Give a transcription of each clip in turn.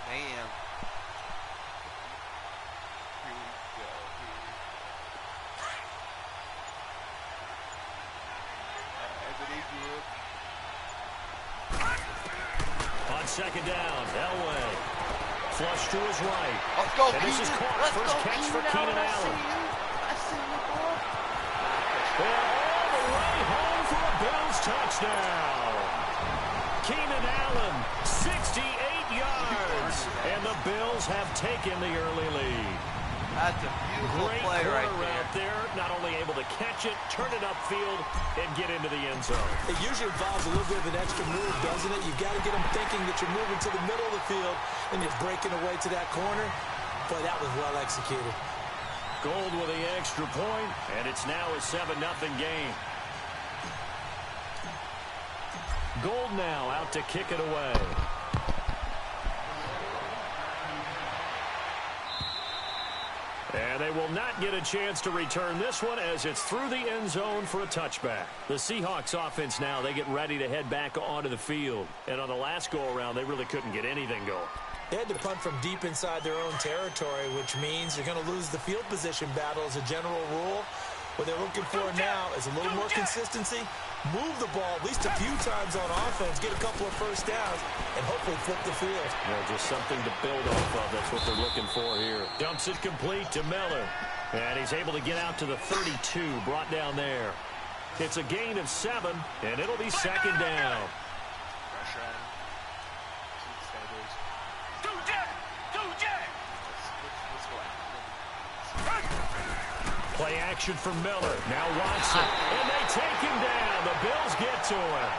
Damn. Here we go. On second down, Elway. Flush to his right. Let's go, and this is caught. First catch for Keenan Allen. And all the way home for a Bills touchdown. Keenan Allen, 68 yards. And the Bills have taken the early lead. That's a beautiful play right there. Not only able to catch it, turn it upfield, and get into the end zone. It usually involves a little bit of an extra move, doesn't it? You've got to get them thinking that you're moving to the middle of the field and you're breaking away to that corner. Boy, that was well executed. Gold with the extra point, and it's now a 7-0 game. Gold now out to kick it away. And they will not get a chance to return this one as it's through the end zone for a touchback. The Seahawks offense now, they get ready to head back onto the field. And on the last go-around, they really couldn't get anything going. They had to punt from deep inside their own territory, which means you're going to lose the field position battle as a general rule. What they're looking for now is a little more consistency, move the ball at least a few times on offense, get a couple of first downs, and hopefully flip the field. Just something to build off of. That's what they're looking for here. Dumps it complete to Miller. And he's able to get out to the 32, brought down there. It's a gain of 7, and it'll be second down. Play action for Miller. Now Watson. And they take him down. The Bills get to him.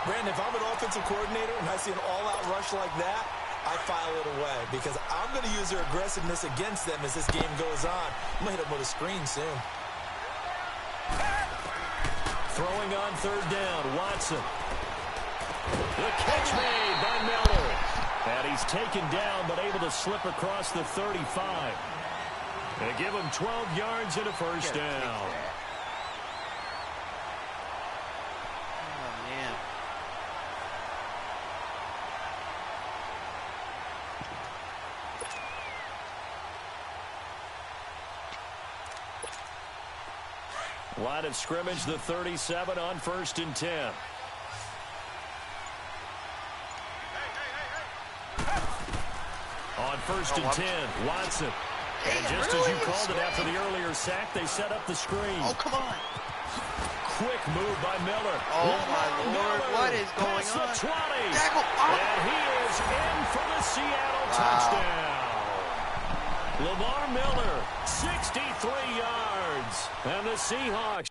Brandon, if I'm an offensive coordinator and I see an all-out rush like that, I file it away because I'm going to use their aggressiveness against them as this game goes on. I'm going to hit them with a screen soon. Throwing on third down, Watson. The catch made by Miller. And he's taken down but able to slip across the 35. They give him 12 yards and a first down. Oh, man. Line of scrimmage, the 37 on 1st and 10. On 1st and 10, Watson. And just as you called it after the earlier sack, they set up the screen. Oh, come on. Quick move by Miller. Oh, my Lord. What is going on? The 20. Oh. And he is in for the Seattle touchdown. Lamar Miller, 63 yards. And the Seahawks.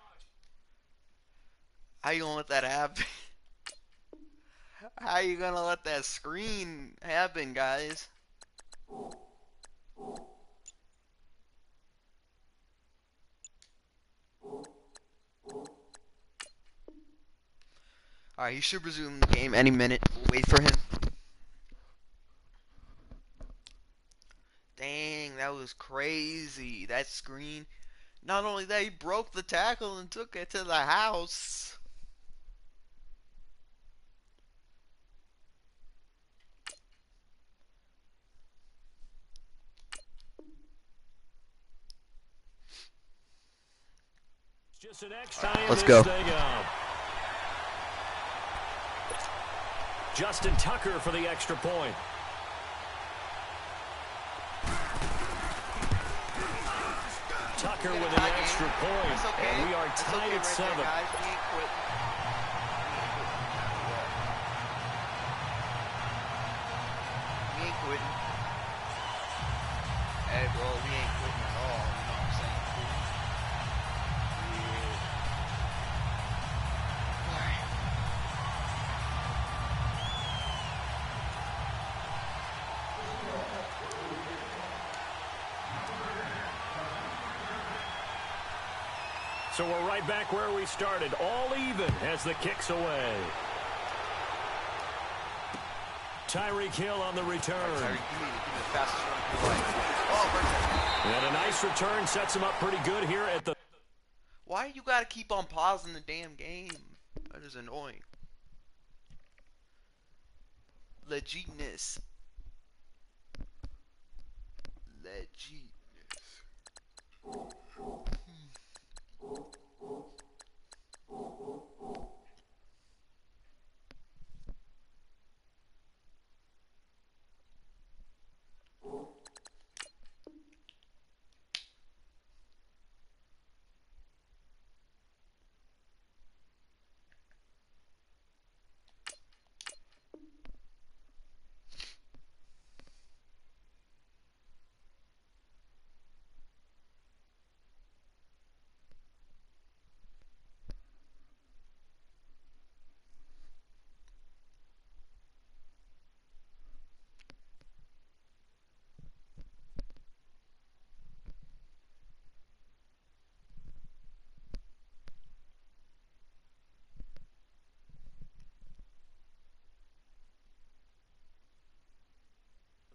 How you going to let that happen? How you going to let that screen happen, guys? Alright, he should resume the game any minute. We'll wait for him. Dang, that was crazy. That screen. Not only that, he broke the tackle and took it to the house. Just an extra. Let's go. Justin Tucker for the extra point. Tucker with an extra point. Okay. And we are tied at 7. We ain't quitting. We ain't quitting. Hey, bro, we ain't quitting at all. You know what I'm saying? So we're right back where we started, all even as the kick's away. Tyreek Hill on the return. Tyreek, give me the fastest run of your life. Oh, and a nice return sets him up pretty good here at the... Why you gotta keep on pausing the damn game? That is annoying. Legitness. Gee.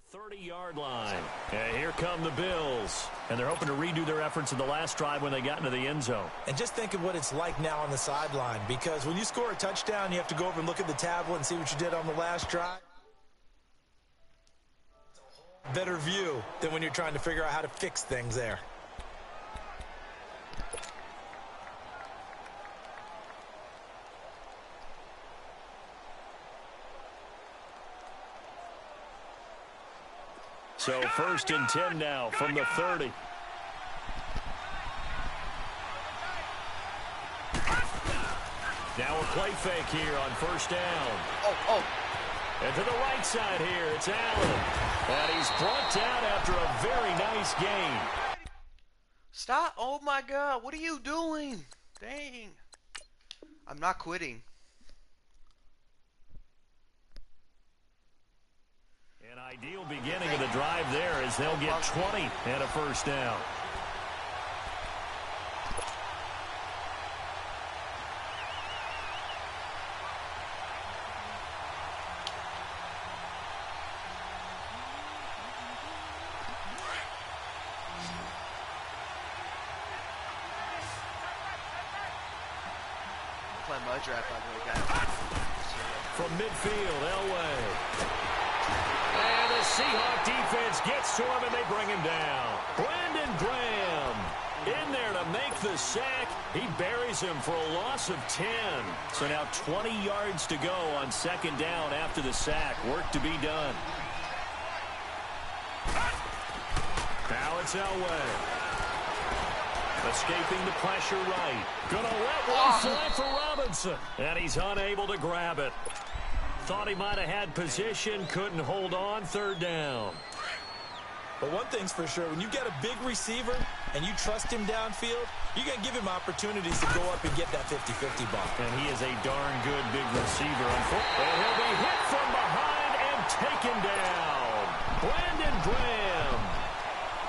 Thirty-yard line. And here come the Bills. And they're hoping to redo their efforts in the last drive when they got into the end zone. And just think of what it's like now on the sideline, because when you score a touchdown, you have to go over and look at the tablet and see what you did on the last drive. Better view than when you're trying to figure out how to fix things there. So 1st and 10 now from the 30. Now a play fake here on 1st down. And to the right side here, it's Allen. And he's brought down after a very nice gain. Stop. Oh, my God. What are you doing? Dang. I'm not quitting. An ideal beginning of the drive there as they'll get 20 and a 1st down. Play mud draft, by the way, guys. From midfield, Elway. And the Seahawk defense gets to him, and they bring him down. Brandon Graham in there to make the sack. He buries him for a loss of 10. So now 20 yards to go on 2nd down after the sack. Work to be done. Now it's Elway. Escaping the pressure right. Gonna let one fly for Robinson. And he's unable to grab it. Thought he might have had position. Couldn't hold on. 3rd down. But one thing's for sure, when you get a big receiver and you trust him downfield, you're going to give him opportunities to go up and get that 50-50 ball. And he is a darn good big receiver. And he'll be hit from behind and taken down. Brandon Graham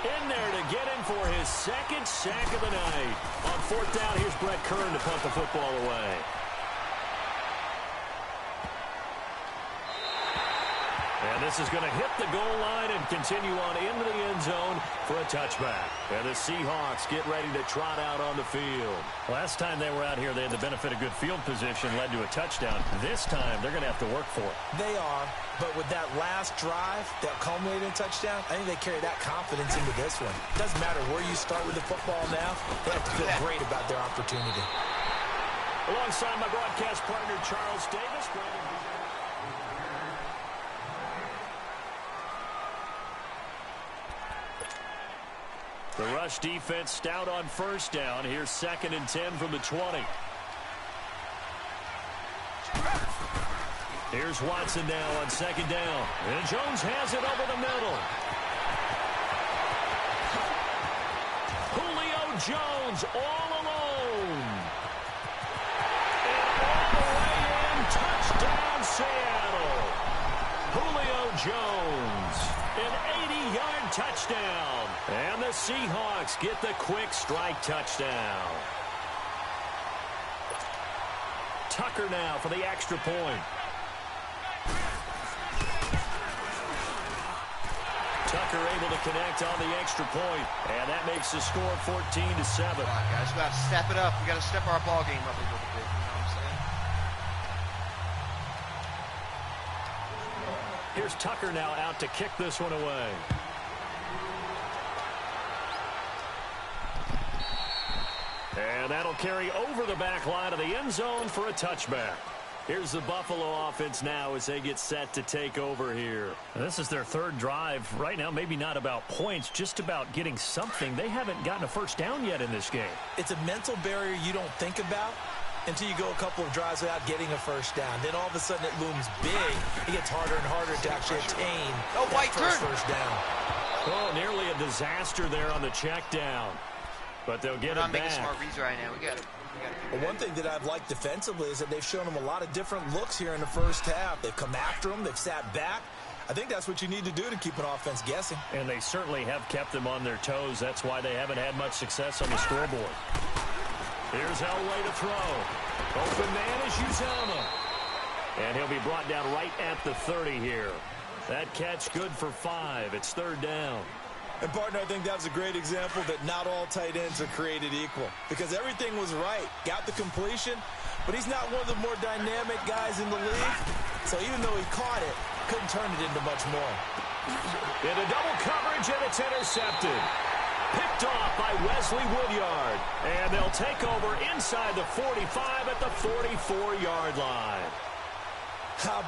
in there to get him for his 2nd sack of the night. On 4th down, here's Brett Kern to punt the football away. And this is going to hit the goal line and continue on into the end zone for a touchback. And the Seahawks get ready to trot out on the field. Last time they were out here, they had the benefit of good field position, led to a touchdown. This time, they're going to have to work for it. They are, but with that last drive that culminated in a touchdown, I think they carry that confidence into this one. Doesn't matter where you start with the football now, they have to feel great about their opportunity. Alongside my broadcast partner, Charles Davis. The rush defense stout on 1st down. Here's 2nd and 10 from the 20. Here's Watson now on 2nd down. And Jones has it over the middle. Julio Jones all alone. And all the way in. Touchdown, Seattle. Julio Jones. An 80-yard touchdown. And the Seahawks get the quick strike touchdown. Tucker now for the extra point. Tucker able to connect on the extra point, and that makes the score 14-7. Come on, guys. We got to step it up. We got to step our ball game up a little bit. You know what I'm saying? Here's Tucker now out to kick this one away. And that'll carry over the back line of the end zone for a touchback. Here's the Buffalo offense now as they get set to take over here. And this is their third drive. Right now, maybe not about points, just about getting something. They haven't gotten a first down yet in this game. It's a mental barrier you don't think about until you go a couple of drives without getting a first down. Then all of a sudden it looms big. It gets harder and harder to actually attain that first down. Oh, nearly a disaster there on the check down. But they'll get it back. We're not making smart reads right now. We got to. Well, one thing that I've liked defensively is that they've shown them a lot of different looks here in the first half. They've come after them. They've sat back. I think that's what you need to do to keep an offense guessing. And they certainly have kept them on their toes. That's why they haven't had much success on the scoreboard. Here's Elway to throw. Open man is Uzama. And he'll be brought down right at the 30 here. That catch good for 5. It's third down. And, partner, I think that was a great example that not all tight ends are created equal. Because everything was right. Got the completion, but he's not one of the more dynamic guys in the league. So even though he caught it, couldn't turn it into much more. Into double coverage, and it's intercepted. Picked off by Wesley Woodyard. And they'll take over inside the 45 at the 44-yard line.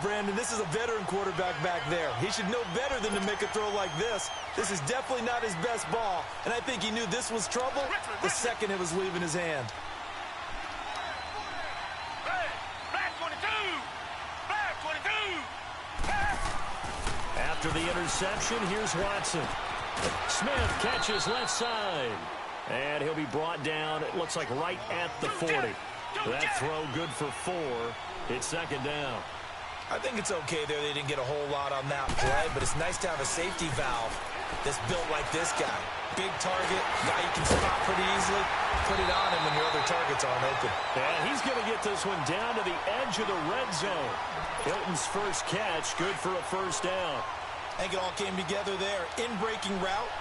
Brandon, this is a veteran quarterback back there. He should know better than to make a throw like this. This is definitely not his best ball, and I think he knew this was trouble the second it was leaving his hand. After the interception, here's Watson. Smith catches left side, and he'll be brought down, it looks like right at the 40. That throw good for 4. It's second down. I think it's okay there. They didn't get a whole lot on that play, but it's nice to have a safety valve that's built like this guy. Big target, guy you can spot pretty easily. Put it on him when your other targets aren't open. And he's going to get this one down to the edge of the red zone. Hilton's first catch, good for a first down. I think it all came together there. In-breaking route,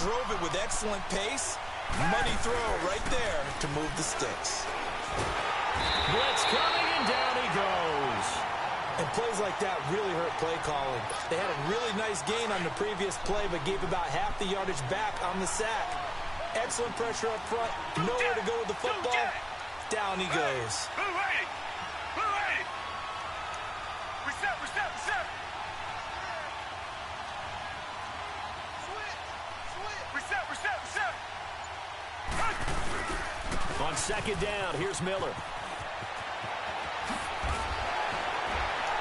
drove it with excellent pace. Money throw right there to move the sticks. Blitz coming, and down he goes. And plays like that really hurt play calling. They had a really nice gain on the previous play, but gave about half the yardage back on the sack. Excellent pressure up front. Nowhere to go with the football. Down he goes. On second down, here's Miller.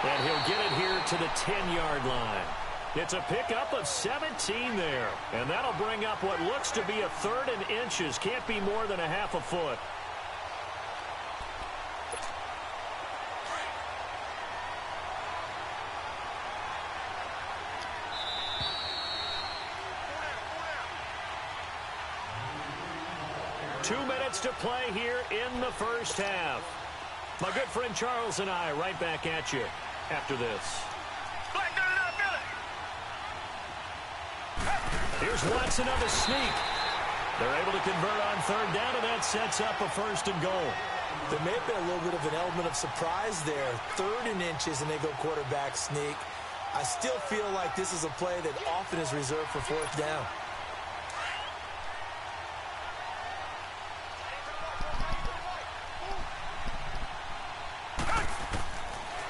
And he'll get it here to the 10-yard line. It's a pickup of 17 there. And that'll bring up what looks to be a third and inches. Can't be more than a half a foot. Two minutes to play here in the first half. My good friend Charles and I right back at you after this. Here's Watson on the sneak. They're able to convert on third down, and that sets up a first and goal. There may have been a little bit of an element of surprise there. Third and inches, and they go quarterback sneak. I still feel like this is a play that often is reserved for fourth down.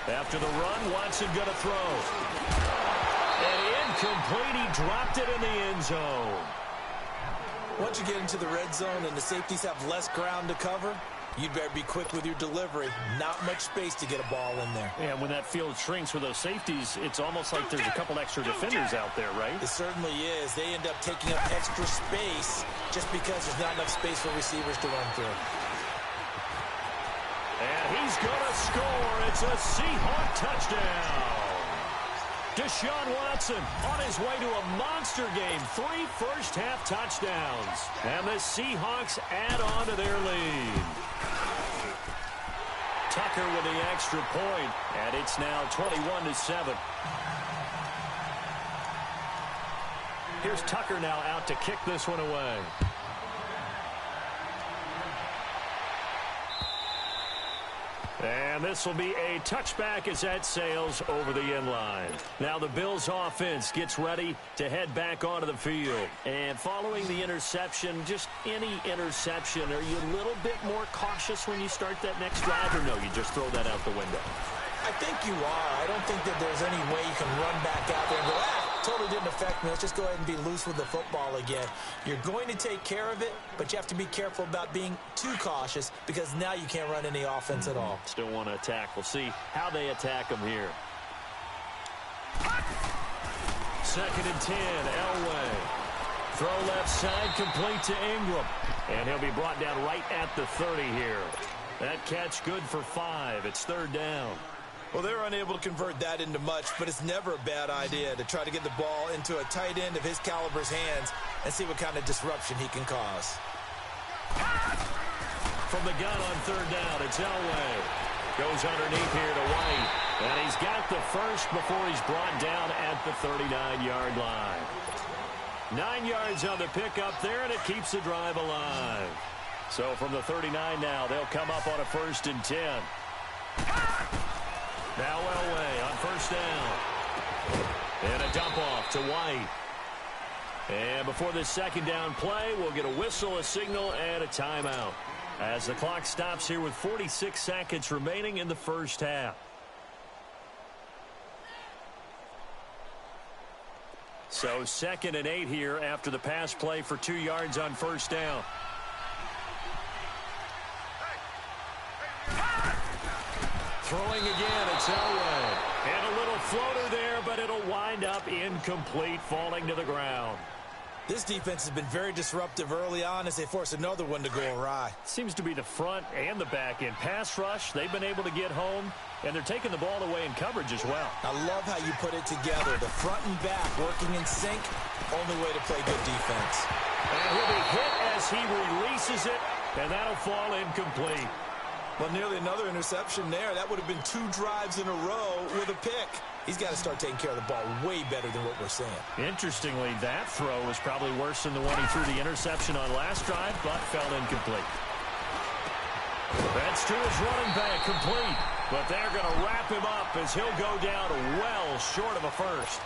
After the run, Watson going to throw. And incomplete. He dropped it in the end zone. Once you get into the red zone and the safeties have less ground to cover, you'd better be quick with your delivery. Not much space to get a ball in there. Yeah, when that field shrinks with those safeties, it's almost like there's a couple extra defenders out there, right? It certainly is. They end up taking up extra space just because there's not enough space for receivers to run through. And he's going to score. It's a Seahawk touchdown. Deshaun Watson on his way to a monster game. 3 first-half touchdowns. And the Seahawks add on to their lead. Tucker with the extra point, and it's now 21-7. Here's Tucker now out to kick this one away. And this will be a touchback as that sails over the end line. Now the Bills offense gets ready to head back onto the field. And following the interception, just any interception, are you a little bit more cautious when you start that next drive, or no, you just throw that out the window? I think you are. I don't think that there's any way you can run back out there and go, totally didn't affect me. Let's just go ahead and be loose with the football again. You're going to take care of it, but you have to be careful about being too cautious because now you can't run any offense at all. Still want to attack. We'll see how they attack them here. 2nd and 10, Elway. Throw left side, complete to Ingram. And he'll be brought down right at the 30 here. That catch good for 5. It's 3rd down. Well, they're unable to convert that into much, but it's never a bad idea to try to get the ball into a tight end of his caliber's hands and see what kind of disruption he can cause. From the gun on 3rd down, it's Elway. Goes underneath here to White. And he's got the first before he's brought down at the 39-yard line. 9 yards on the pickup there, and it keeps the drive alive. So from the 39 now, they'll come up on a 1st and 10. Now Elway on 1st down. And a dump off to White. And before this 2nd down play, we'll get a whistle, a signal, and a timeout. As the clock stops here with 46 seconds remaining in the 1st half. So 2nd and 8 here after the pass play for 2 yards on 1st down. Throwing again, it's Elway. And a little floater there, but it'll wind up incomplete, falling to the ground. This defense has been very disruptive early on as they force another one to go awry. Seems to be the front and the back end. Pass rush, they've been able to get home, and they're taking the ball away in coverage as well. I love how you put it together. The front and back working in sync, only way to play good defense. And he'll be hit as he releases it, and that'll fall incomplete. Well, nearly another interception there. That would have been 2 drives in a row with a pick. He's got to start taking care of the ball way better than what we're seeing. Interestingly, that throw was probably worse than the one he threw the interception on last drive, but fell incomplete. That's to his running back, complete. But they're going to wrap him up as he'll go down well short of a first.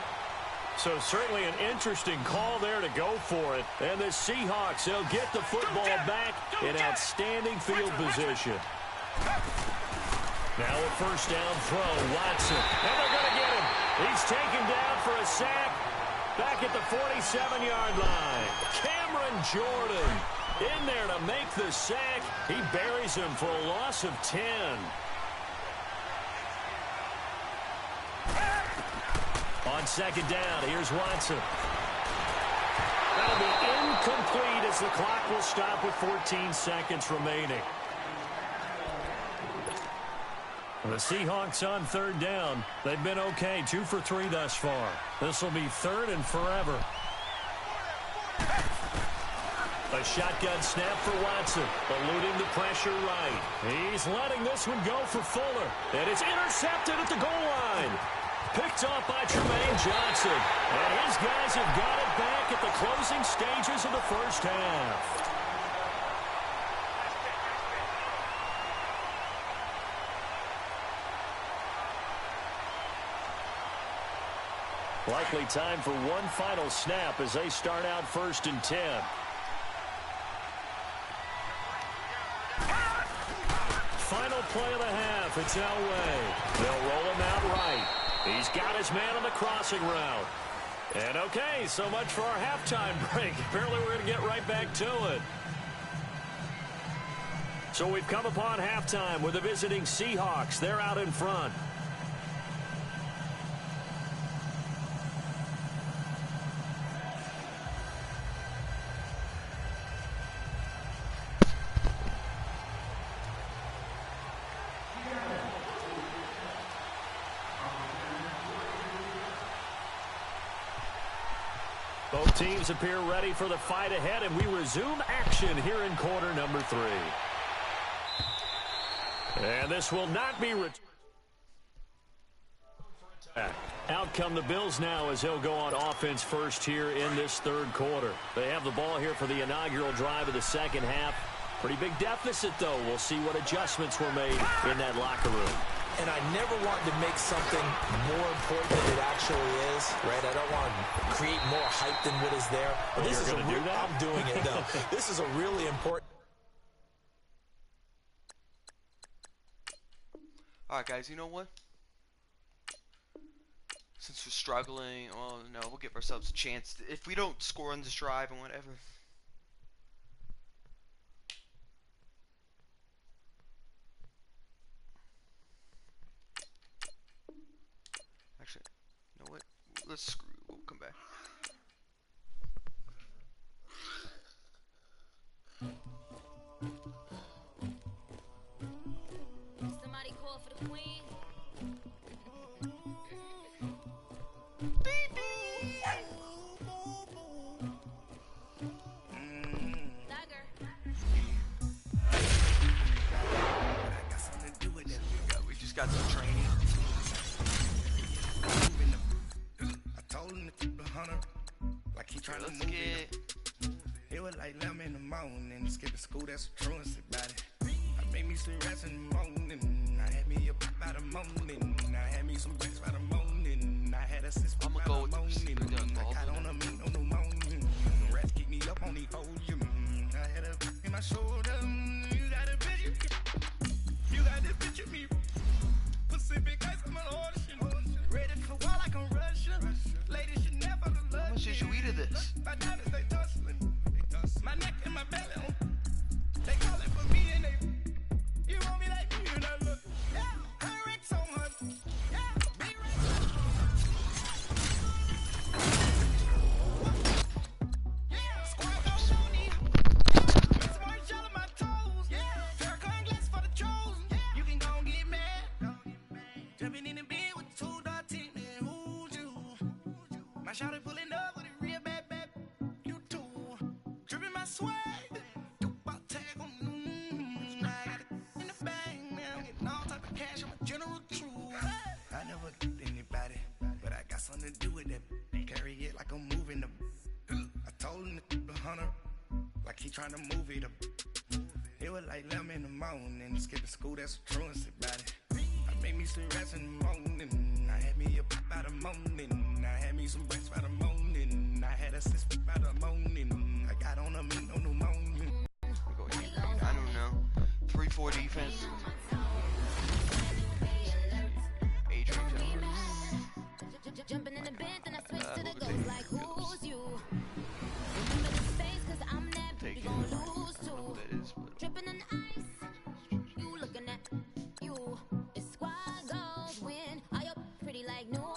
So certainly an interesting call there to go for it. And the Seahawks, they'll get the football back in outstanding field position. Now a 1st down throw, Watson. And they're going to get him. He's taken down for a sack back at the 47-yard line. Cameron Jordan in there to make the sack. He buries him for a loss of 10. On 2nd down, here's Watson. That'll be incomplete as the clock will stop with 14 seconds remaining. The Seahawks on 3rd down. They've been okay, 2 for 3 thus far. This will be 3rd and forever. A shotgun snap for Watson, eluding the pressure right. He's letting this one go for Fuller. And it's intercepted at the goal line. Picked off by Tremaine Johnson. And his guys have got it back at the closing stages of the 1st half. Likely time for one final snap as they start out 1st and 10. Final play of the half. It's Elway. They'll roll him out right. He's got his man on the crossing route. And okay, so much for our halftime break. Apparently we're going to get right back to it. So we've come upon halftime with the visiting Seahawks. They're out in front. Both teams appear ready for the fight ahead, and we resume action here in quarter number 3. And this will not be returned. Out come the Bills now as they'll go on offense first here in this 3rd quarter. They have the ball here for the inaugural drive of the 2nd half. Pretty big deficit, though. We'll see what adjustments were made in that locker room. And I never want to make something more important than it actually is, right? I don't want to create more hype than what is there. But this is I'm doing it, though. This is a really important. All right, guys, you know what? Since we're struggling, well, no, we'll give ourselves a chance. If we don't score on this drive and whatever. Actually, you know what? Let's screw. We'll come back. Somebody call for the queen. We just got some training. I told him to keep 100, like he trying to move it. It was like 11 in the morning, skipping school, that's a truancy about it. I made me some rest in the morning, I had me up by the morning, I had me some breaks by the morning, I had a sis by the morning, I got on a meat on the morning, rats keep me up on the podium, I had a in my shoulder, you got a picture, you got this picture of me, Pacific ice on my ocean, ready for war like I'm Russian, ladies should never love. How much did you eat of this? My diamonds they tussling, my neck and my belly on. They calling for me and they, you want me like me and I look, yeah, I wreck so much, yeah, big wreck. Yeah, squad goes on me, it's more shell on my toes, yeah, Farrakhan glass for the chosen, you can go and get mad, jumping in the bed with 2 dark teeth, man, who's you? My shawty pulling up with a real bad, you too, dripping my swag. I never get anybody, but I got something to do with that. Carry it like I'm moving the. I told him to keep 100, like he trying to move it up. It was like 11 in the morning, skipping school, that's a truancy about it. I made me some rest in the morning, I had me up by the morning, I had me some breaks by the morning, I had a sis by the morning, I got on a meat on the morning. I don't know. 3-4 defense. Jumping in the bed, then I switch to the ghost like who's you? Remember the space, cause I'm that you gon' lose too. Tripping in the ice, you looking at you. It's squad goals win. Are you pretty like no?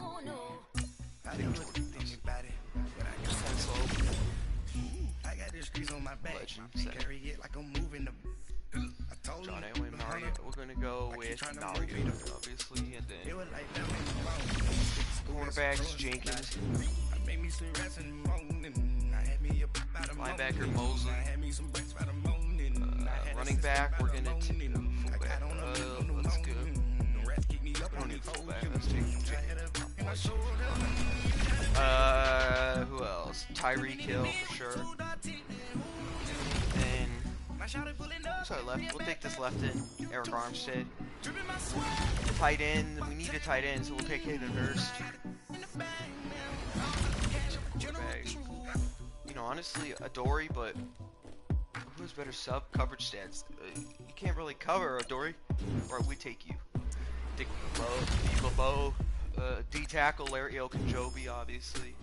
I never get anybody, but I got something. I got the streets on my back, carry it like I'm moving the. I told John him Elway, Mario. We're gonna go with Mario, obviously, and then it was like 11 in the morning. cornerbacks Jenkins, I made me some rest in the morning. I had me up by the linebacker Mosley, I had me some breaks by the morning. running back. We're gonna take fullback. Let's go. We don't need fullback. Let's take Jenkins. Who else? Tyreek Hill for sure. And who's our left? We'll take this left end. Eric Armstead. Tight end. We need a tight end, so we'll take Hayden Hurst. You know, honestly, Adoree, but who's better sub coverage stats? You can't really cover Adoree, or we take you. Dick LeBeau, D tackle Larry Okunjobi, obviously.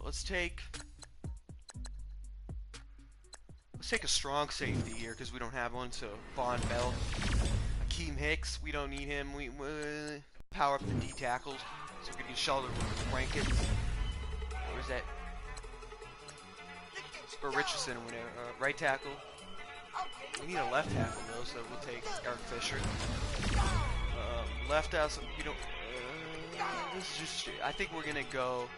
Let's take a strong safety here because we don't have one. So Von Bell, Akeem Hicks, we don't need him. We power up the D tackles so we can shoulder Rankins. Where's that? Or Richardson or whatever. Right tackle. We need a left tackle though, so we'll take Eric Fisher. Left out, so we don't. This is just. I think we're gonna go.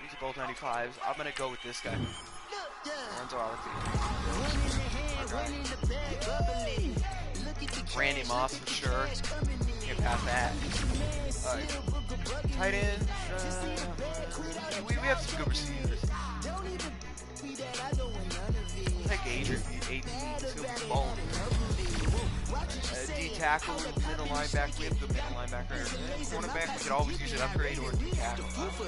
These are both 95s. I'm gonna go with this guy. Lorenzo Randy Moss for sure. Get past that. Alright. Tight end. We have some good receivers. Take Adrian, 18, super ball. D tackle, middle linebacker. We have the middle linebacker. Cornerback, we could always use an upgrade or D tackle. We're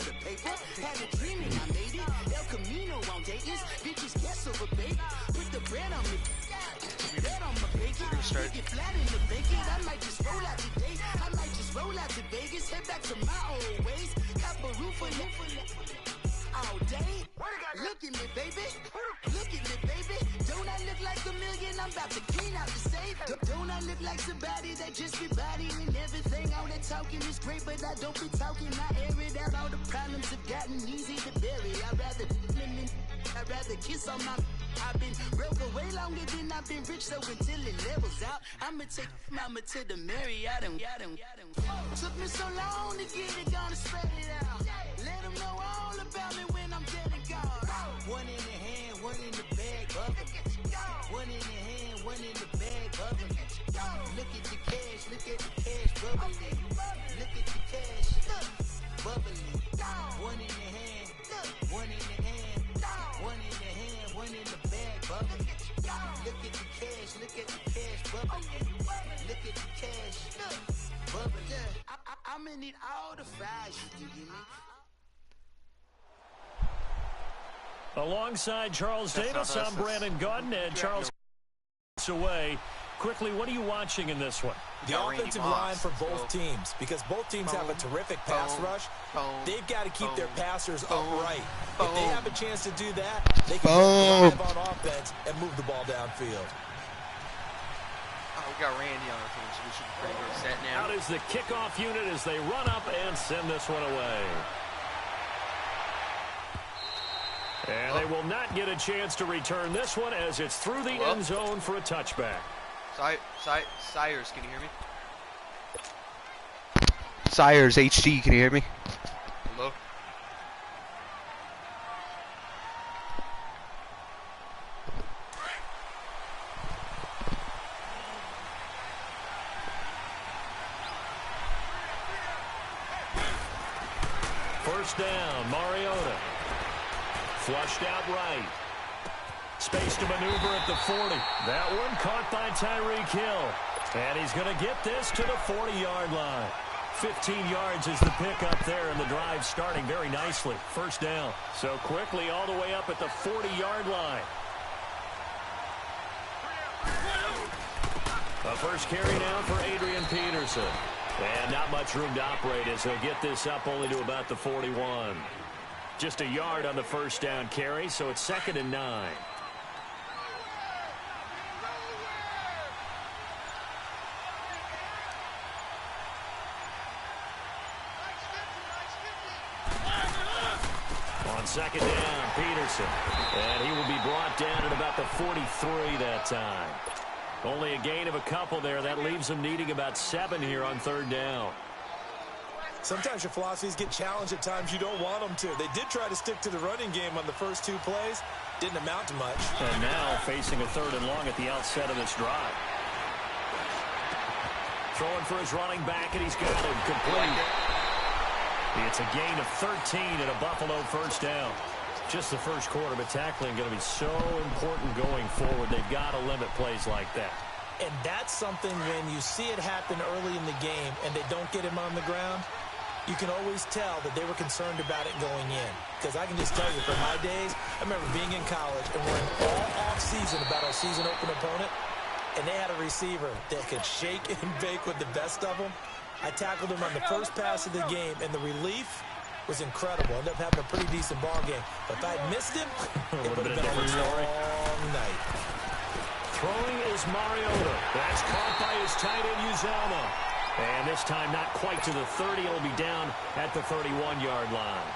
gonna start. All day, look at me, baby. Look at me, baby. Don't I look like a million? I'm about to clean out the safe. Don't I look like somebody that just be bodying everything? All that talking is great, but I don't be talking. I air it out. All the problems have gotten easy to bury. I'd rather kiss on my. I've been broke away longer than I've been rich, so until it levels out, I'ma take mama to the Marriott and took me so long to get it, gonna spread it out. Let them know all about me when I'm dead and gone. One in the hand, one in the bag, bubbling. One in the hand, one in the bag, bubbling. Look at the cash, bubbling. Look at the cash, bubbling. One in the hand, one in the hand, one in the hand, one in the bag, bubbling. Look at the cash, bubbling. Look at the cash, bubbling. I'ma need all the fries you can give me. Alongside Charles Davis, I'm Brandon Gaudin, and Charles away. Quickly, what are you watching in this one? The offensive line for both teams, because both teams have a terrific pass rush. They've got to keep their passers upright. If they have a chance to do that, they can drive on offense and move the ball downfield. Oh, we got Randy on our team, so we should be pretty good set now. Out is the kickoff unit as they run up and send this one away. And they will not get a chance to return this one as it's through the end zone for a touchback. Sires, can you hear me? Sires HD, can you hear me? Hello? First down, Mariota. Flushed out right. Space to maneuver at the 40. That one caught by Tyreek Hill. And he's going to get this to the 40-yard line. 15 yards is the pickup there, and the drive starting very nicely. First down. So quickly all the way up at the 40-yard line. A first carry now for Adrian Peterson. And not much room to operate as he'll get this up only to about the 41. Just a yard on the first down carry, so it's 2nd and 9. On 2nd down, Peterson. And he will be brought down at about the 43 that time. Only a gain of a couple there. That leaves them needing about 7 here on 3rd down. Sometimes your philosophies get challenged at times you don't want them to. They did try to stick to the running game on the first 2 plays. Didn't amount to much. And now facing a 3rd and long at the outset of this drive. Throwing for his running back, and he's got him complete. It's a gain of 13 and a Buffalo first down. Just the first quarter, but tackling going to be so important going forward. They've got to limit plays like that. And that's something when you see it happen early in the game and they don't get him on the ground, you can always tell that they were concerned about it going in. Because I can just tell you, from my days, I remember being in college and worrying all off-season about our season open opponent, and they had a receiver that could shake and bake with the best of them. I tackled him on the first pass of the game, and the relief was incredible. Ended up having a pretty decent ball game. But if I'd missed him, it would have been a long night. Throwing is Mariota. That's caught by his tight end, Uzomah. And this time not quite to the 30. It'll be down at the 31-yard line.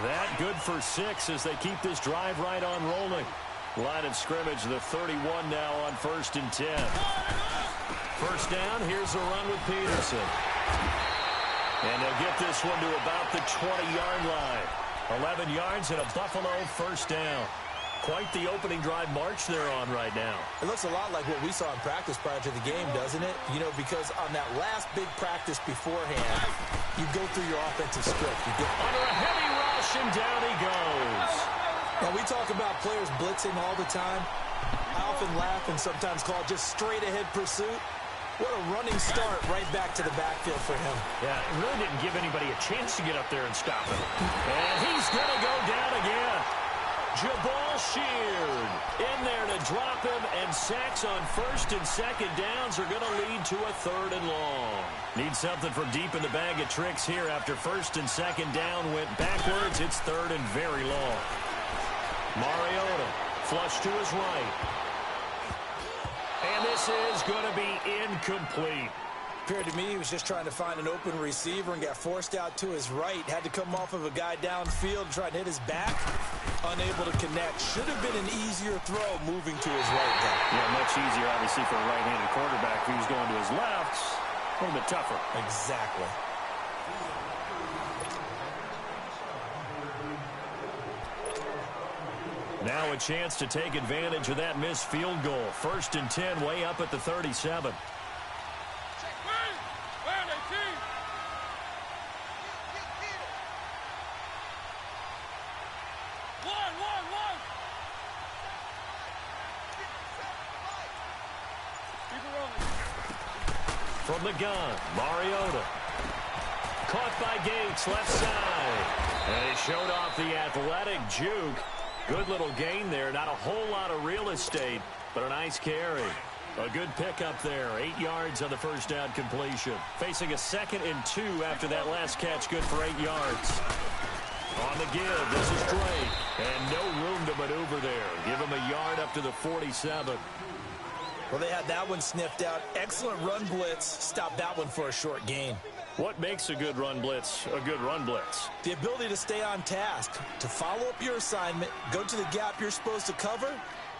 That good for 6 as they keep this drive right on rolling. Line of scrimmage, the 31 now on 1st and 10. First down, here's a run with Peterson. And they'll get this one to about the 20-yard line. 11 yards and a Buffalo first down. Quite the opening drive march they're on right now. It looks a lot like what we saw in practice prior to the game, doesn't it? You know, because on that last big practice beforehand, you go through your offensive script. You go under a heavy rush, rush, and down he goes. Now, we talk about players blitzing all the time. I often laugh and sometimes call it just straight-ahead pursuit. What a running start right back to the backfield for him. Yeah, it really didn't give anybody a chance to get up there and stop him. And he's going to go down again. Jabal Sheard in there to drop him, and sacks on first and second downs are going to lead to a 3rd and long. Need something from deep in the bag of tricks here after first and second down went backwards. It's 3rd and very long. Mariota flush to his right. And this is going to be incomplete. Appeared to me he was just trying to find an open receiver and got forced out to his right. Had to come off of a guy downfield, try to hit his back. Unable to connect. Should have been an easier throw moving to his right guy. Yeah, much easier, obviously, for a right-handed quarterback. If he was going to his left, a little bit tougher. Exactly. Now a chance to take advantage of that missed field goal. 1st and 10, way up at the 37. From the gun, Mariota. Caught by Gates, left side. And he showed off the athletic juke. Good little gain there. Not a whole lot of real estate, but a nice carry. A good pickup there. 8 yards on the first down completion. Facing a 2nd and 2 after that last catch. Good for 8 yards. On the give, this is Drake. And no room to maneuver there. Give him a yard up to the 47. Well, they had that one sniffed out. Excellent run blitz. Stopped that one for a short gain. What makes a good run blitz a good run blitz? The ability to stay on task, to follow up your assignment, go to the gap you're supposed to cover,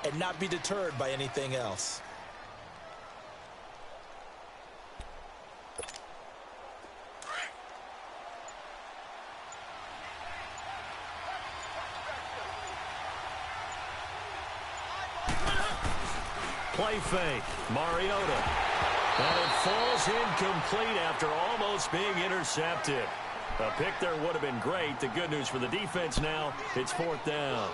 and not be deterred by anything else. Play fake. Mariota. And it falls incomplete after almost being intercepted. A pick there would have been great. The good news for the defense now, it's 4th down.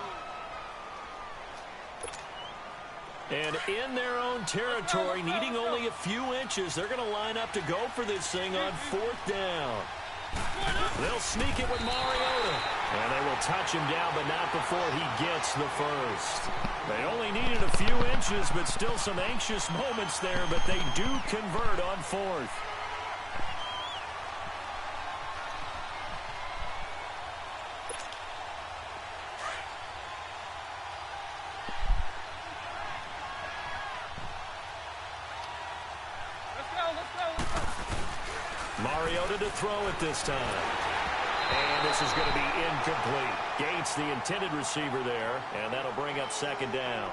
And in their own territory, needing only a few inches, they're going to line up to go for this thing on 4th down. They'll sneak it with Mariota. And they will touch him down, but not before he gets the first. They only needed a few inches, but still some anxious moments there, but they do convert on 4th. Mariota to throw it this time. And this is going to be incomplete. Gates, the intended receiver there, and that'll bring up 2nd down.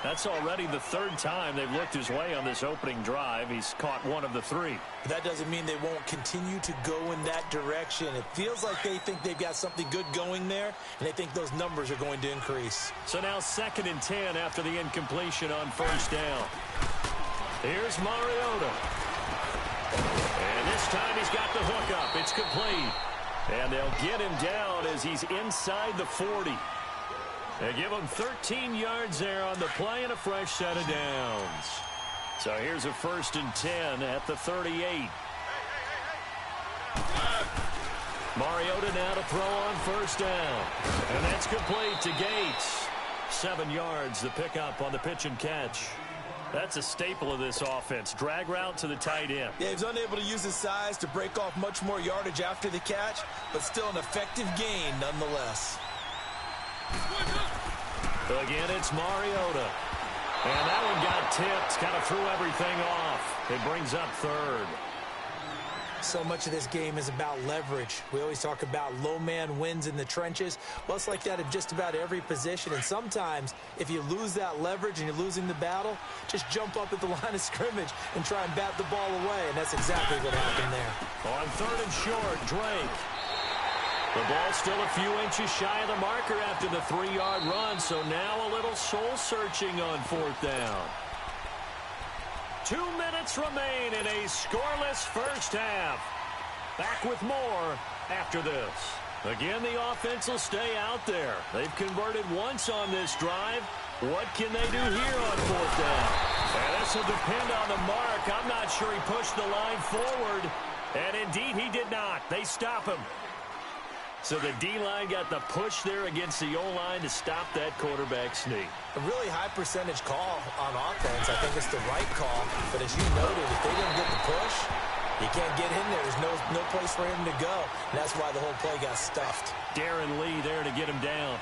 That's already the 3rd time they've looked his way on this opening drive. He's caught 1 of the 3. But that doesn't mean they won't continue to go in that direction. It feels like they think they've got something good going there, and they think those numbers are going to increase. So now 2nd and 10 after the incompletion on 1st down. Here's Mariota. And this time he's got the hook up. It's complete. And they'll get him down as he's inside the 40. They give him 13 yards there on the play and a fresh set of downs. So here's a 1st and 10 at the 38. Mariota now to throw on 1st down. And that's complete to Gates. 7 yards, the pickup on the pitch and catch. That's a staple of this offense. Drag route to the tight end. Yeah, he's unable to use his size to break off much more yardage after the catch, but still an effective gain nonetheless. Again, it's Mariota. And that one got tipped. Kind of threw everything off. It brings up 3rd. So much of this game is about leverage. We always talk about low man wins in the trenches. Well, it's like that in just about every position. And sometimes, if you lose that leverage and you're losing the battle, just jump up at the line of scrimmage and try and bat the ball away. And that's exactly what happened there. On 3rd and short, Drake. The ball still a few inches shy of the marker after the 3-yard run. So now a little soul-searching on 4th down. 2 minutes remain in a scoreless first half. Back with more after this. Again, the offense will stay out there. They've converted once on this drive. What can they do here on 4th down? And this will depend on the mark. I'm not sure he pushed the line forward. And indeed, he did not. They stop him. So the D-line got the push there against the O-line to stop that quarterback sneak. A really high percentage call on offense. I think it's the right call. But as you noted, if they didn't get the push, you can't get in there. There's no place for him to go. And that's why the whole play got stuffed. Darren Lee there to get him down.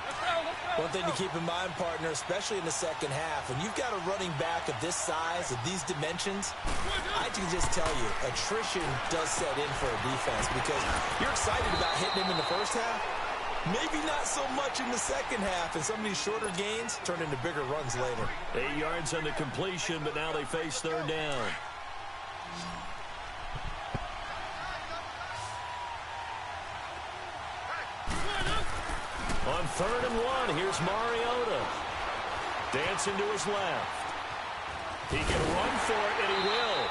One thing to keep in mind, partner, especially in the second half, when you've got a running back of this size, of these dimensions, I can just tell you, attrition does set in for a defense because you're excited about hitting him in the first half. Maybe not so much in the second half, and some of these shorter gains turn into bigger runs later. 8 yards on the completion, but now they face 3rd down. On 3rd and 1, here's Mariota. Dancing to his left. He can run for it, and he will.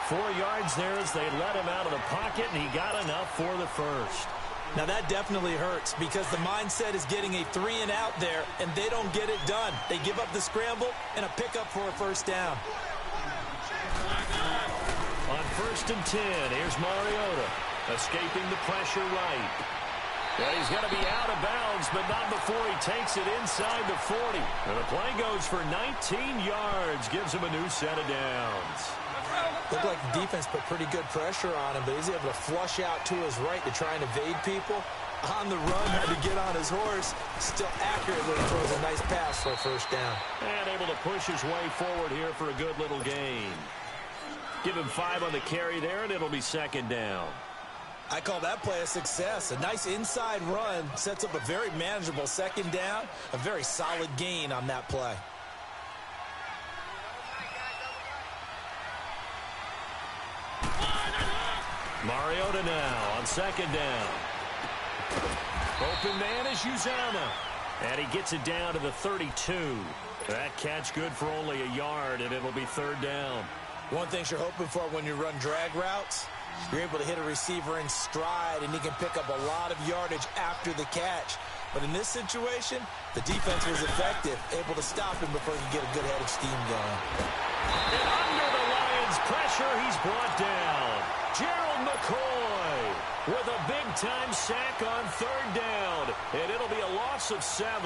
4 yards there as they let him out of the pocket, and he got enough for the first. Now that definitely hurts because the mindset is getting a 3-and-out there, and they don't get it done. They give up the scramble and a pickup for a 1st down. On 1st and 10, here's Mariota. Escaping the pressure right. And he's going to be out of bounds, but not before he takes it inside the 40. And the play goes for 19 yards, gives him a new set of downs. Looked like the defense put pretty good pressure on him, but he's able to flush out to his right to try and evade people. On the run, had to get on his horse. Still accurately throws a nice pass for a 1st down. And able to push his way forward here for a good little gain. Give him 5 on the carry there, and it'll be 2nd down. I call that play a success. A nice inside run sets up a very manageable 2nd down. A very solid gain on that play. Mariota now on 2nd down. Open man is Uzama. And he gets it down to the 32. That catch good for only a yard, and it'll be 3rd down. One thing you're hoping for when you run drag routes, you're able to hit a receiver in stride, and he can pick up a lot of yardage after the catch. But in this situation, the defense was effective, able to stop him before he could get a good head of steam going. And under the Lions' pressure, he's brought down. Gerald McCoy with a big-time sack on 3rd down, and it'll be a loss of 7.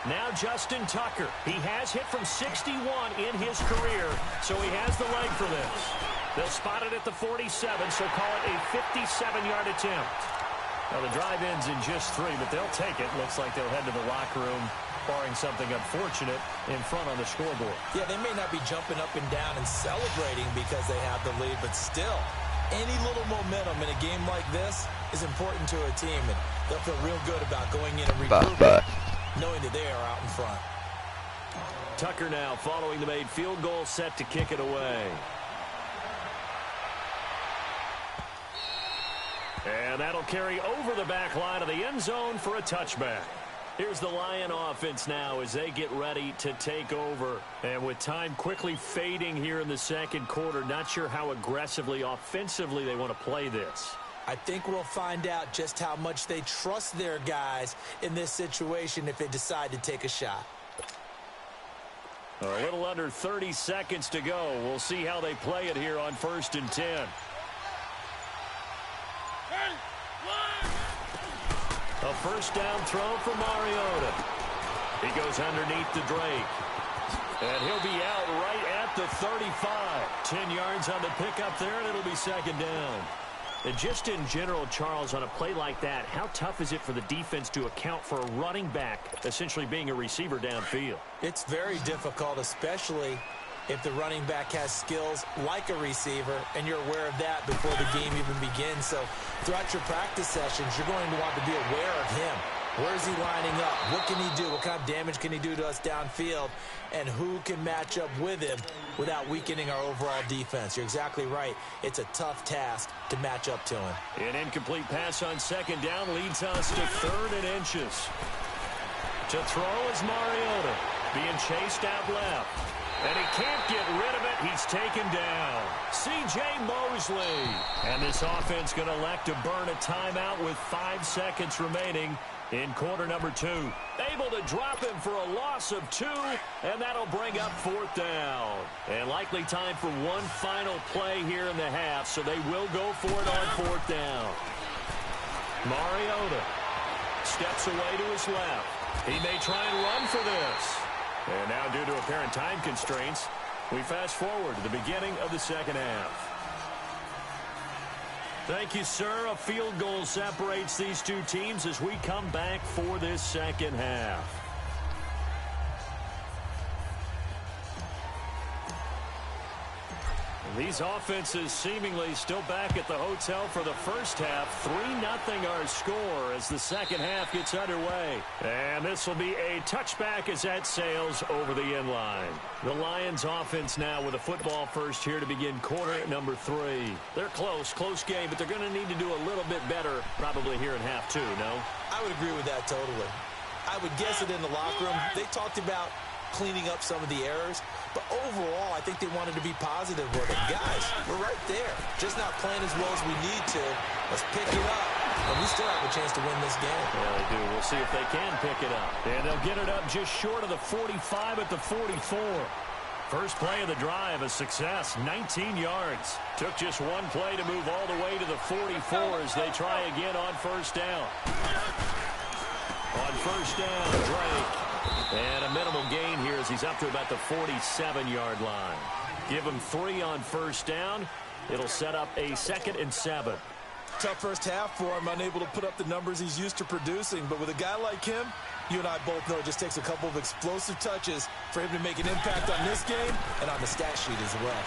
Now Justin Tucker. He has hit from 61 in his career, so he has the leg for this. They'll spot it at the 47, so call it a 57-yard attempt. Now the drive ends in just 3, but they'll take it. Looks like they'll head to the locker room, barring something unfortunate in front on the scoreboard. Yeah, they may not be jumping up and down and celebrating because they have the lead, but still, any little momentum in a game like this is important to a team, and they'll feel real good about going in and regrouping, knowing that they are out in front. Tucker now following the made field goal, set to kick it away. And that'll carry over the back line of the end zone for a touchback. Here's the Lion offense now as they get ready to take over. And with time quickly fading here in the 2nd quarter, not sure how aggressively, offensively they want to play this. I think we'll find out just how much they trust their guys in this situation if they decide to take a shot. A little under 30 seconds to go. We'll see how they play it here on 1st and 10. A 1st down throw for Mariota. He goes underneath to Drake. And he'll be out right at the 35. 10 yards on the pickup there, and it'll be 2nd down. And just in general, Charles, on a play like that, how tough is it for the defense to account for a running back essentially being a receiver downfield? It's very difficult, especially if the running back has skills like a receiver, and you're aware of that before the game even begins. So throughout your practice sessions, you're going to want to be aware of him. Where is he lining up? What can he do? What kind of damage can he do to us downfield? And who can match up with him without weakening our overall defense? You're exactly right. It's a tough task to match up to him. An incomplete pass on 2nd down leads us to 3rd and inches. To throw is Mariota, being chased out left. And he can't get rid of it. He's taken down. C.J. Mosley. And this offense going to elect to burn a timeout with 5 seconds remaining in quarter number 2. Able to drop him for a loss of 2, and that'll bring up 4th down. And likely time for one final play here in the half, so they will go for it on 4th down. Mariota steps away to his left. He may try and run for this. And now, due to apparent time constraints, we fast forward to the beginning of the second half. Thank you, sir. A field goal separates these two teams as we come back for this second half. These offenses seemingly still back at the hotel for the first half. 3-0 our score as the second half gets underway. And this will be a touchback as that sails over the end line. The Lions offense now with a football first here to begin quarter number 3. They're close game, but they're going to need to do a little bit better probably here in half 2, no? I would agree with that totally. I would guess it in the locker room. They talked about cleaning up some of the errors, but overall, I think they wanted to be positive with it. Guys, we're right there. Just not playing as well as we need to. Let's pick it up, and we still have a chance to win this game. Yeah, they do. We'll see if they can pick it up. And they'll get it up just short of the 45 at the 44. First play of the drive, a success, 19 yards. Took just one play to move all the way to the 44 as they try again on first down. On first down, Drake. And a minimal gain here as he's up to about the 47-yard line. Give him 3 on first down. It'll set up a 2nd and 7. Tough first half for him, unable to put up the numbers he's used to producing. But with a guy like him, you and I both know it just takes a couple of explosive touches for him to make an impact on this game and on the stat sheet as well.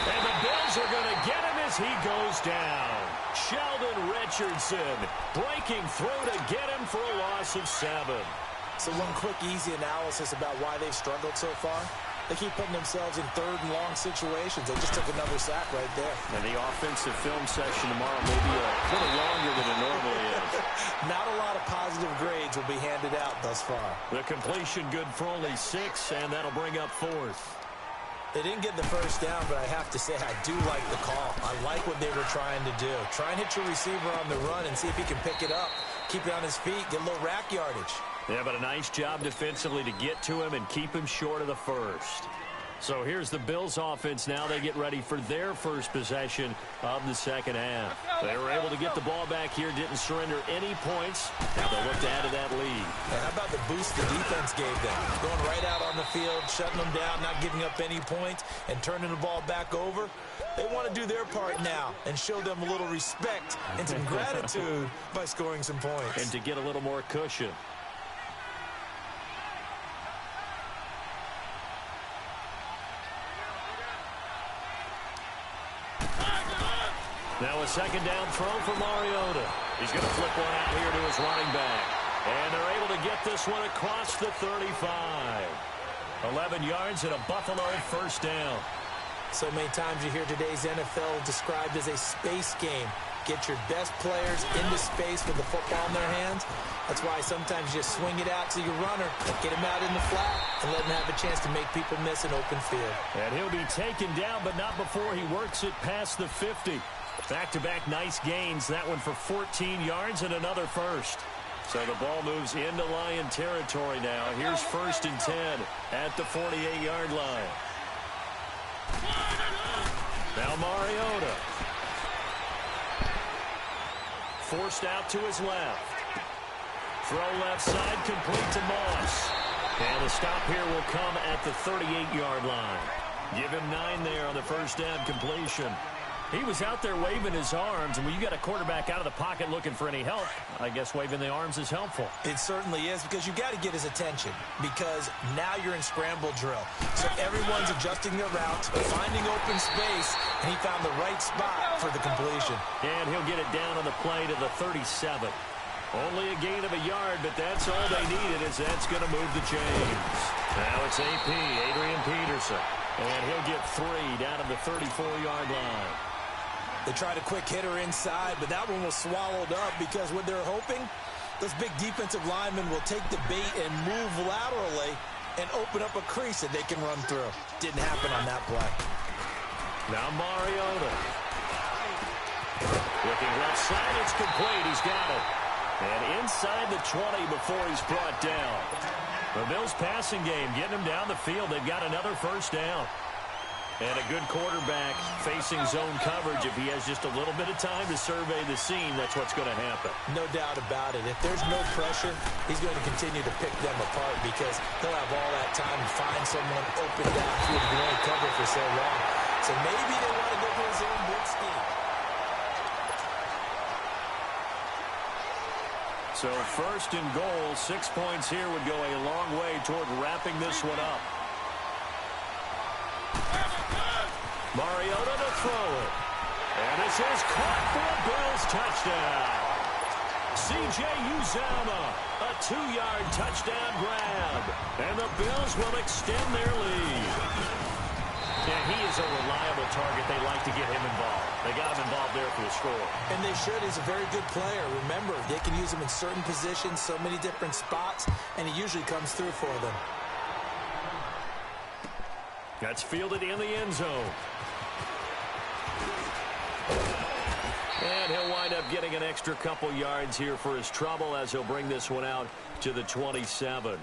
And the Bills are going to get him as he goes down. Sheldon Richardson breaking through to get him for a loss of 7. So one quick, easy analysis about why they've struggled so far. They keep putting themselves in 3rd and long situations. They just took another sack right there. And the offensive film session tomorrow may be a little longer than it normally is. Not a lot of positive grades will be handed out thus far. The completion good for only 6, and that'll bring up 4th. They didn't get the first down, but I have to say I do like the call. I like what they were trying to do. Try and hit your receiver on the run and see if he can pick it up. Keep it on his feet, get a little rack yardage. Yeah, but a nice job defensively to get to him and keep him short of the first. So here's the Bills offense now. They get ready for their first possession of the second half. They were able to get the ball back here, didn't surrender any points. Now they'll look to add to that lead. And how about the boost the defense gave them? Going right out on the field, shutting them down, not giving up any points, and turning the ball back over. They want to do their part now and show them a little respect and some gratitude by scoring some points. And to get a little more cushion. Now a second down throw for Mariota. He's going to flip one out here to his running back. And they're able to get this one across the 35. 11 yards and a Buffalo first down. So many times you hear today's NFL described as a space game. Get your best players into space with the football in their hands. That's why sometimes you just swing it out to your runner, get him out in the flat, and let him have a chance to make people miss an open field. And he'll be taken down, but not before he works it past the 50. Back-to-back nice gains. That one for 14 yards and another first. So the ball moves into Lion territory now. Here's 1st and 10 at the 48-yard line. Now Mariota. Forced out to his left. Throw left side, complete to Moss. And the stop here will come at the 38-yard line. Give him 9 there on the first down completion. He was out there waving his arms, and when you got a quarterback out of the pocket looking for any help, I guess waving the arms is helpful. It certainly is, because you got to get his attention, because now you're in scramble drill. So everyone's adjusting their routes, finding open space, and he found the right spot for the completion. And he'll get it down on the play to the 37. Only a gain of a yard, but that's all they needed, as that's going to move the chains. Now it's AP, Adrian Peterson, and he'll get 3 down at the 34-yard line. They tried a quick hitter inside, but that one was swallowed up because what they're hoping, those big defensive linemen will take the bait and move laterally and open up a crease that they can run through. Didn't happen on that play. Now Mariota. Looking left side, it's complete. He's got it. And inside the 20 before he's brought down. The Bills passing game, getting him down the field. They've got another first down. And a good quarterback facing zone coverage. If he has just a little bit of time to survey the scene, that's what's going to happen. No doubt about it. If there's no pressure, he's going to continue to pick them apart because they'll have all that time to find someone open downfield who can only cover for so long. So maybe they want to go to his own blitz scheme. So first and goal, 6 points here would go a long way toward wrapping this one up. Mariota to throw it. And this is caught for a Bills touchdown. C.J. Uzomah, a 2-yard touchdown grab. And the Bills will extend their lead. Yeah, he is a reliable target. They like to get him involved. They got him involved there for the score. And they should. He's a very good player. Remember, they can use him in certain positions, so many different spots, and he usually comes through for them. That's fielded in the end zone. And he'll wind up getting an extra couple yards here for his trouble as he'll bring this one out to the 27.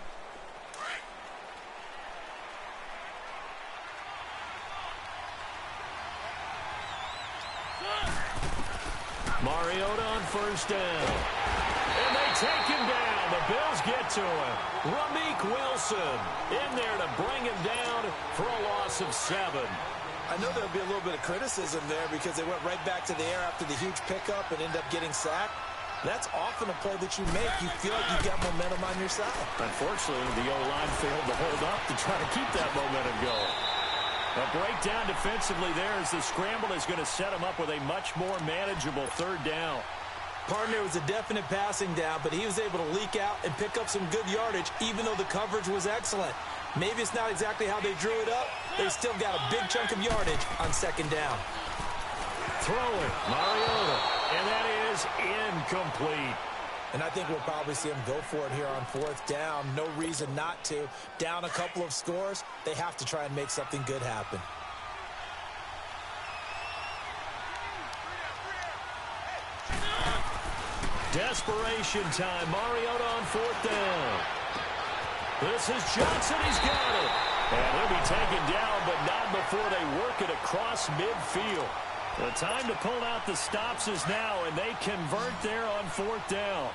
Mariota on first down. And they take him down. The Bills get to him. Rameek Wilson in there to bring him down for a loss of 7. I know there'll be a little bit of criticism there because they went right back to the air after the huge pickup and end up getting sacked. That's often a play that you make. You feel like you've got momentum on your side. Unfortunately, the O-line failed to hold up to try to keep that momentum going. A breakdown defensively there as the scramble is going to set him up with a much more manageable third down. Partner was a definite passing down, but he was able to leak out and pick up some good yardage, even though the coverage was excellent. Maybe it's not exactly how they drew it up. They still got a big chunk of yardage on second down. Throwing, Mariota, and that is incomplete. And I think we'll probably see him go for it here on fourth down. No reason not to. Down a couple of scores, they have to try and make something good happen. Desperation time. Mariota on fourth down. This is Johnson. He's got it. And he'll be taken down, but not before they work it across midfield. The time to pull out the stops is now, and they convert there on fourth down.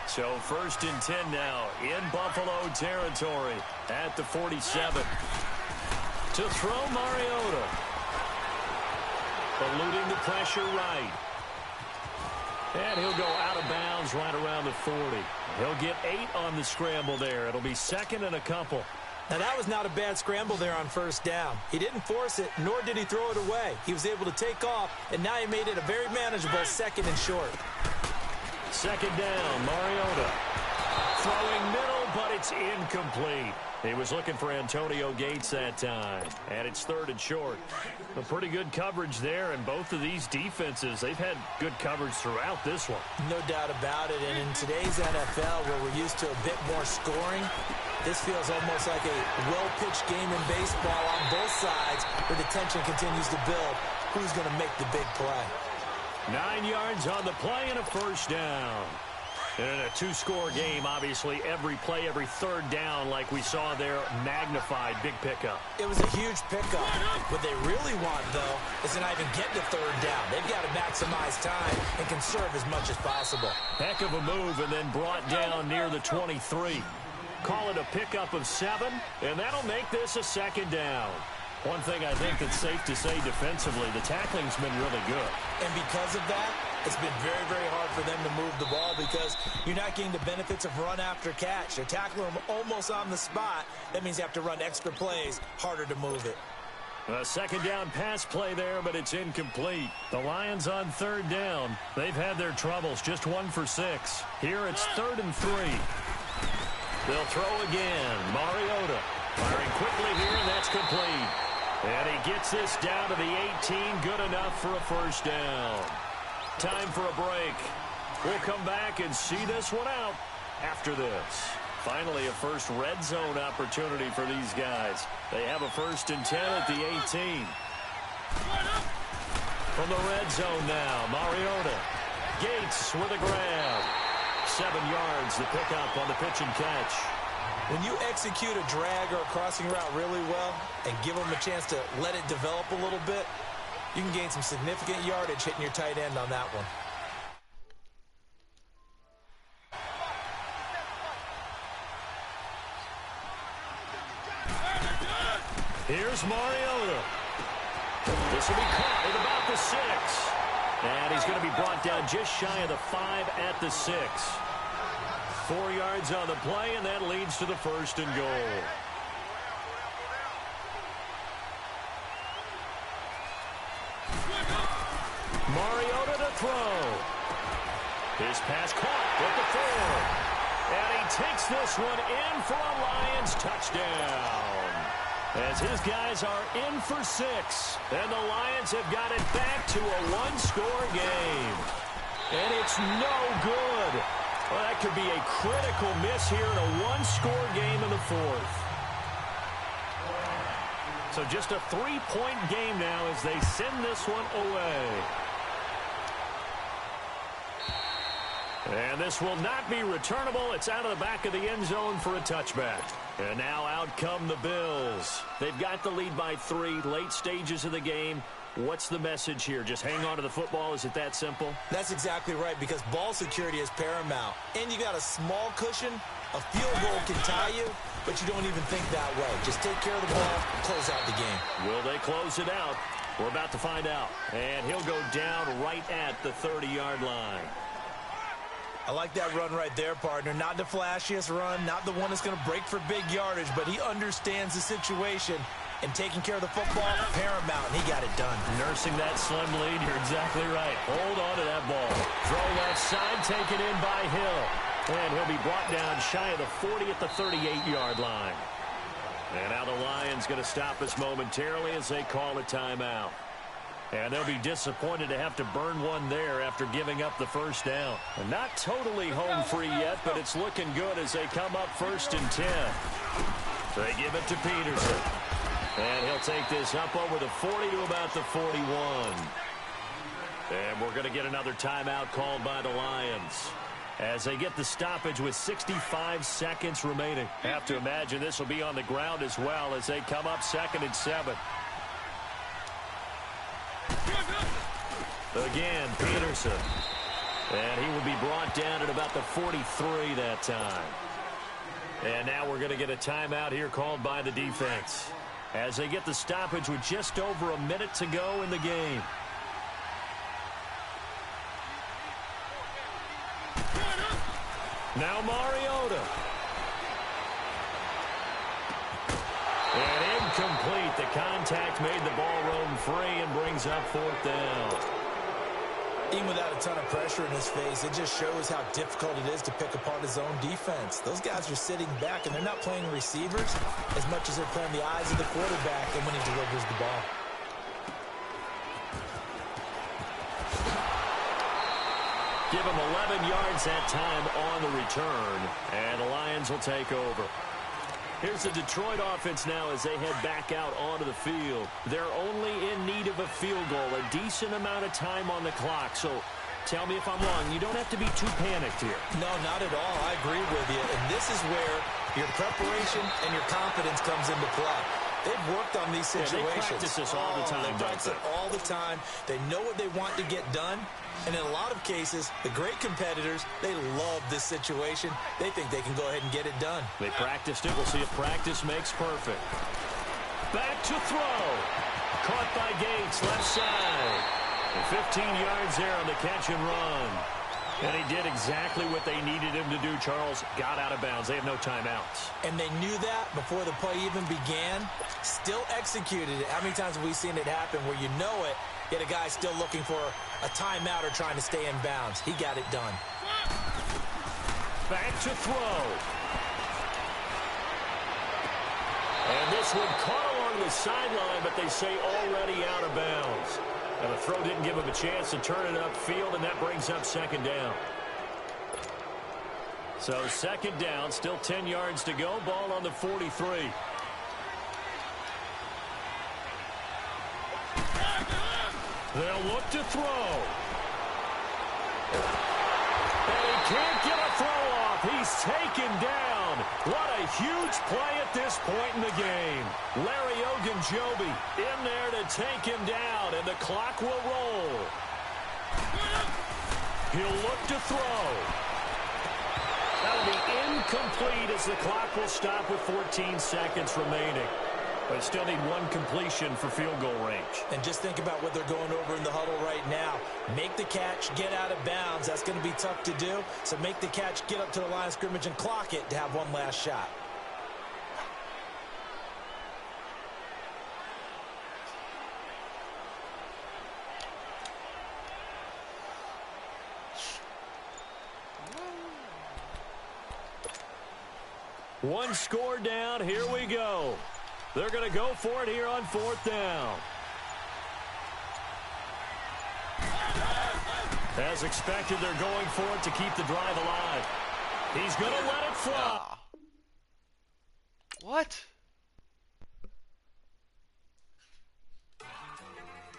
So first and 10 now in Buffalo territory at the 47. To throw Mariota. Eluding the pressure right. And he'll go out of bounds right around the 40. He'll get 8 on the scramble there. It'll be second and a couple. Now, that was not a bad scramble there on first down. He didn't force it, nor did he throw it away. He was able to take off, and now he made it a very manageable second and short. Second down, Mariota. Throwing middle, but it's incomplete. He was looking for Antonio Gates that time, and it's third and short. A pretty good coverage there, and both of these defenses, they've had good coverage throughout this one. No doubt about it, and in today's NFL, where we're used to a bit more scoring, this feels almost like a well-pitched game in baseball on both sides, where the tension continues to build. Who's going to make the big play? 9 yards on the play and a first down. And in a two-score game, obviously, every play, every third down, like we saw there, magnified, big pickup. It was a huge pickup. What they really want, though, is to not even get to third down. They've got to maximize time and conserve as much as possible. Heck of a move, and then brought down near the 23. Call it a pickup of 7, and that'll make this a second down. One thing I think that's safe to say defensively, the tackling's been really good. And because of that, it's been very, very hard for them to move the ball because you're not getting the benefits of run after catch. They're tackling them almost on the spot. That means you have to run extra plays, harder to move it. A second down pass play there, but it's incomplete. The Lions on third down. They've had their troubles, just 1 for 6. Here it's 3rd and 3. They'll throw again. Mariota firing quickly here, and that's complete. And he gets this down to the 18, good enough for a first down. Time for a break. We'll come back and see this one out after this. Finally, a first red zone opportunity for these guys. They have a 1st and 10 at the 18. From the red zone now, Mariota. Gates with a grab. 7 yards, the pickup on the pitch and catch. When you execute a drag or a crossing route really well and give them a chance to let it develop a little bit, you can gain some significant yardage hitting your tight end on that one. Here's Mariota. This will be caught at about the 6. And he's going to be brought down just shy of the 5 at the 6. 4 yards on the play, and that leads to the 1st and goal. Mariota to throw. His pass caught at the 4. And he takes this one in for a Lions touchdown. As his guys are in for 6. And the Lions have got it back to a 1-score game. And it's no good. Well, that could be a critical miss here in a 1-score game in the 4th. So just a 3-point game now as they send this one away. And this will not be returnable. It's out of the back of the end zone for a touchback. And now out come the Bills. They've got the lead by 3, late stages of the game. What's the message here? Just hang on to the football? Is it that simple? That's exactly right, because ball security is paramount. And you got a small cushion. A field goal can tie you, but you don't even think that way. Just take care of the ball, close out the game. Will they close it out? We're about to find out. And he'll go down right at the 30-yard line. I like that run right there, partner. Not the flashiest run, not the one that's going to break for big yardage, but he understands the situation, and taking care of the football, paramount, and he got it done. Nursing that slim lead, you're exactly right. Hold on to that ball. Throw left side, taken in by Hill. And he'll be brought down shy of the 40 at the 38-yard line. And now the Lions going to stop us momentarily as they call a timeout. And they'll be disappointed to have to burn one there after giving up the 1st down. And not totally home free yet, but it's looking good as they come up 1st and 10. They give it to Peterson. And he'll take this up over the 40 to about the 41. And we're going to get another timeout called by the Lions as they get the stoppage with 65 seconds remaining. Have to imagine this will be on the ground as well as they come up 2nd and 7. Again, Peterson. And he will be brought down at about the 43 that time. And now we're going to get a timeout here called by the defense as they get the stoppage with just over a minute to go in the game. Now Mariota. And incomplete. The contact made the ball roam free and brings up 4th down. Even without a ton of pressure in his face, it just shows how difficult it is to pick apart his own defense. Those guys are sitting back, and they're not playing receivers as much as they're playing the eyes of the quarterback and when he delivers the ball. Give him 11 yards that time on the return, and the Lions will take over. Here's the Detroit offense now as they head back out onto the field. They're only in need of a field goal, a decent amount of time on the clock. So tell me if I'm wrong. You don't have to be too panicked here. No, not at all. I agree with you. And this is where your preparation and your confidence comes into play. They've worked on these situations. Yeah, they practice this all the time, They practice it all the time. They know what they want to get done. And in a lot of cases, the great competitors, they love this situation. They think they can go ahead and get it done. They practiced it. We'll see if practice makes perfect. Back to throw. Caught by Gates, left side. And 15 yards there on the catch and run. And he did exactly what they needed him to do, Charles. Got out of bounds. They have no timeouts. And they knew that before the play even began. Still executed it. How many times have we seen it happen where you know it, yet a guy's still looking for a timeout or trying to stay in bounds? He got it done. Back to throw. And this one caught along the sideline, but they say already out of bounds. And the throw didn't give him a chance to turn it upfield, and that brings up 2nd down. So second down, still 10 yards to go. Ball on the 43. They'll look to throw. And he can't get a throw off. He's taken down. What a huge play at this point in the game. Larry Ogunjobi in there to take him down, and the clock will roll. He'll look to throw. That'll be incomplete as the clock will stop with 14 seconds remaining. But still need one completion for field goal range. And just think about what they're going over in the huddle right now. Make the catch, get out of bounds. That's going to be tough to do. So make the catch, get up to the line of scrimmage, and clock it to have one last shot. One score down. Here we go. They're going to go for it here on fourth down. As expected, they're going for it to keep the drive alive. He's going to let it fly. What?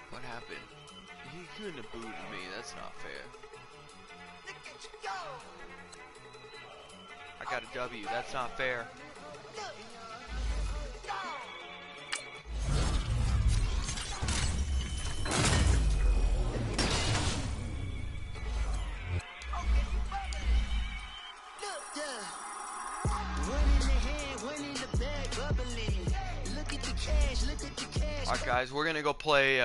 What happened? He couldn't have booted me. That's not fair. I got a W. That's not fair. Alright guys, we're gonna go play